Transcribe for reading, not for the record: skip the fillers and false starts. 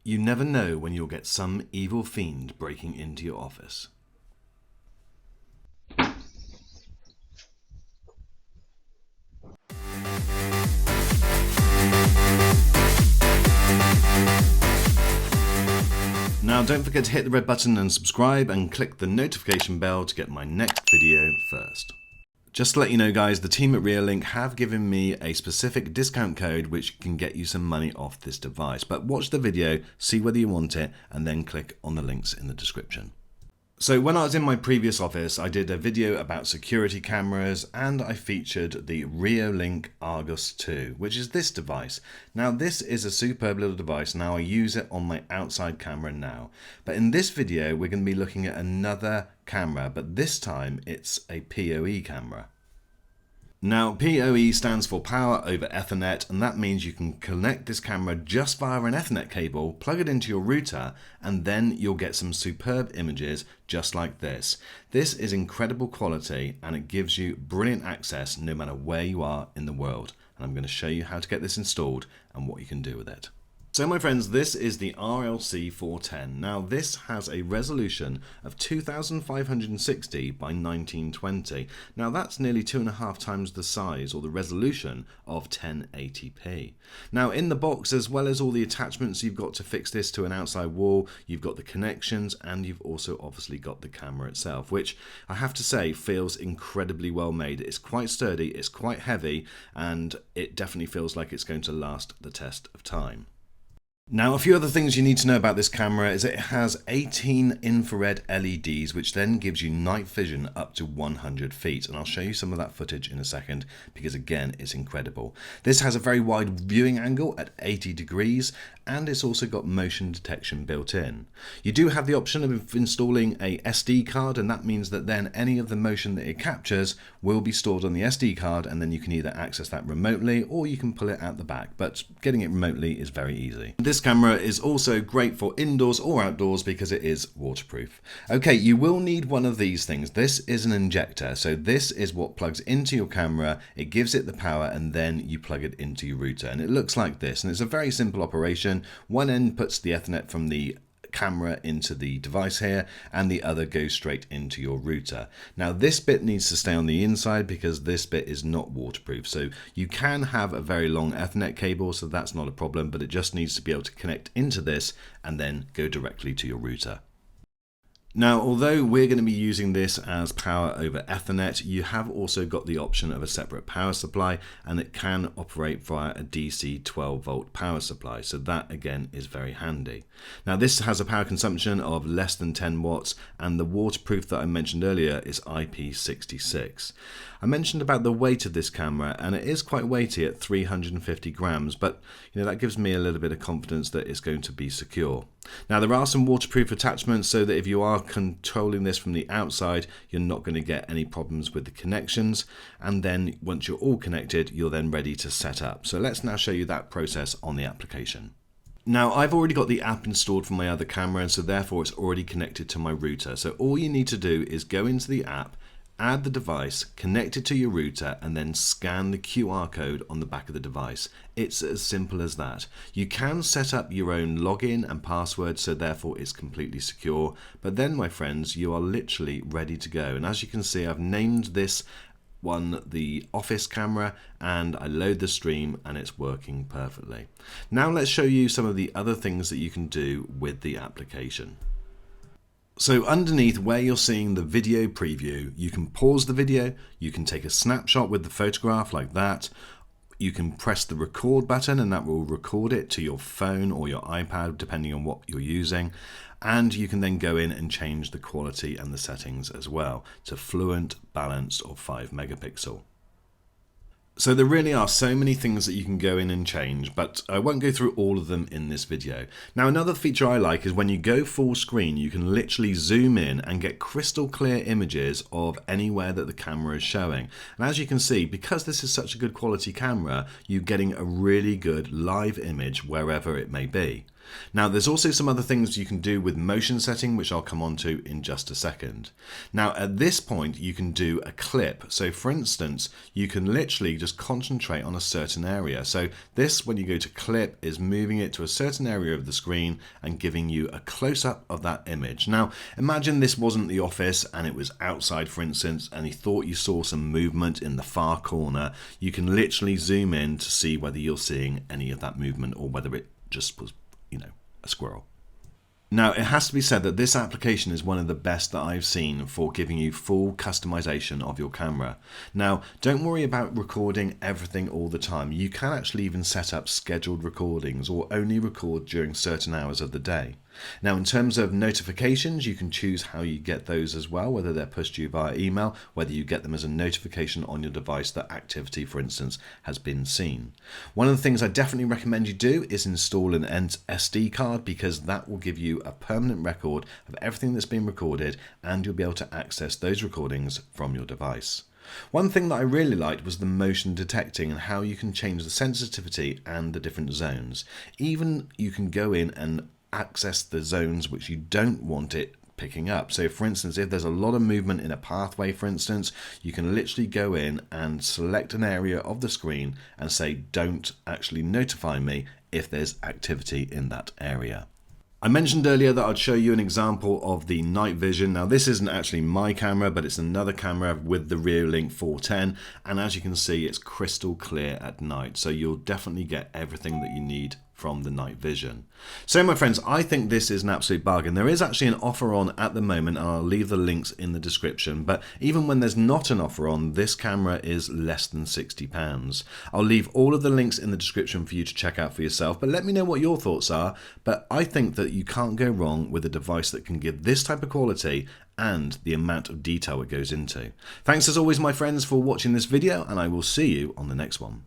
You never know when you'll get some evil fiend breaking into your office. Now don't forget to hit the red button and subscribe and click the notification bell to get my next video first. Just to let you know guys, the team at Reolink have given me a specific discount code which can get you some money off this device. But watch the video, see whether you want it, and then click on the links in the description. So when I was in my previous office, I did a video about security cameras and I featured the Reolink RLC-410, which is this device. Now this is a superb little device. Now I use it on my outside camera now. But in this video, we're going to be looking at another camera, but this time it's a PoE camera. Now PoE stands for Power over Ethernet, and that means you can connect this camera just via an Ethernet cable, plug it into your router, and then you'll get some superb images just like this. This is incredible quality and it gives you brilliant access no matter where you are in the world. And I'm going to show you how to get this installed and what you can do with it. So my friends, this is the RLC-410. Now this has a resolution of 2560 by 1920. Now that's nearly 2.5 times the size or the resolution of 1080p. Now in the box, as well as all the attachments you've got to fix this to an outside wall, you've got the connections and you've also obviously got the camera itself, which I have to say feels incredibly well made. It's quite sturdy, it's quite heavy, and it definitely feels like it's going to last the test of time. Now a few other things you need to know about this camera is that it has 18 infrared LEDs, which then gives you night vision up to 100 feet, and I'll show you some of that footage in a second because again it's incredible. This has a very wide viewing angle at 80 degrees and it's also got motion detection built in. You do have the option of installing a SD card, and that means that then any of the motion that it captures will be stored on the SD card, and then you can either access that remotely or you can pull it out the back, but getting it remotely is very easy. This camera is also great for indoors or outdoors because it is waterproof. Okay, you will need one of these things. This is an injector, so this is what plugs into your camera, it gives it the power, and then you plug it into your router, and it looks like this, and it's a very simple operation. One end puts the Ethernet from the camera into the device here, and the other goes straight into your router. Now this bit needs to stay on the inside because this bit is not waterproof, so you can have a very long Ethernet cable, so that's not a problem, but it just needs to be able to connect into this and then go directly to your router. Now, although we're going to be using this as power over Ethernet, you have also got the option of a separate power supply, and it can operate via a DC 12 volt power supply. So that again is very handy. Now this has a power consumption of less than 10 watts, and the waterproof that I mentioned earlier is IP66. I mentioned about the weight of this camera, and it is quite weighty at 350 grams, but that gives me a little bit of confidence that it's going to be secure. Now there are some waterproof attachments so that if you are controlling this from the outside, you're not going to get any problems with the connections, and then once you're all connected, you're then ready to set up. So let's now show you that process on the application. Now I've already got the app installed from my other camera, and so therefore it's already connected to my router. So all you need to do is go into the app, add the device, connect it to your router, and then scan the QR code on the back of the device. It's as simple as that. You can set up your own login and password, so therefore it's completely secure. But then, my friends, you are literally ready to go. And as you can see, I've named this one the office camera, and I load the stream and it's working perfectly. Now let's show you some of the other things that you can do with the application. So underneath where you're seeing the video preview, you can pause the video, you can take a snapshot with the photograph like that, you can press the record button and that will record it to your phone or your iPad depending on what you're using, and you can then go in and change the quality and the settings as well to fluent, balanced or 5 megapixel. So there really are so many things that you can go in and change, but I won't go through all of them in this video. Now another feature I like is when you go full screen, you can literally zoom in and get crystal clear images of anywhere that the camera is showing. And as you can see, because this is such a good quality camera, you're getting a really good live image wherever it may be. Now there's also some other things you can do with motion setting, which I'll come on to in just a second. Now at this point you can do a clip. So for instance, you can literally just concentrate on a certain area. So this, when you go to clip, is moving it to a certain area of the screen and giving you a close-up of that image. Now imagine this wasn't the office and it was outside, for instance, and you thought you saw some movement in the far corner. You can literally zoom in to see whether you're seeing any of that movement or whether it just was, a squirrel. Now it has to be said that this application is one of the best that I've seen for giving you full customization of your camera. Now don't worry about recording everything all the time. You can actually even set up scheduled recordings or only record during certain hours of the day. Now in terms of notifications, you can choose how you get those as well, whether they're pushed to you via email, whether you get them as a notification on your device that activity, for instance, has been seen. One of the things I definitely recommend you do is install an SD card, because that will give you a permanent record of everything that's been recorded and you'll be able to access those recordings from your device. One thing that I really liked was the motion detecting and how you can change the sensitivity and the different zones. Even you can go in and access the zones which you don't want it picking up. So for instance, if there's a lot of movement in a pathway, for instance, you can literally go in and select an area of the screen and say, don't actually notify me if there's activity in that area. I mentioned earlier that I'd show you an example of the night vision. Now this isn't actually my camera, but it's another camera with the Reolink 410, and as you can see, it's crystal clear at night, so you'll definitely get everything that you need from the night vision. So my friends, I think this is an absolute bargain. There is actually an offer on at the moment, and I'll leave the links in the description, but even when there's not an offer on, this camera is less than £60. I'll leave all of the links in the description for you to check out for yourself, but let me know what your thoughts are. But I think that you can't go wrong with a device that can give this type of quality and the amount of detail it goes into. Thanks as always, my friends, for watching this video, and I will see you on the next one.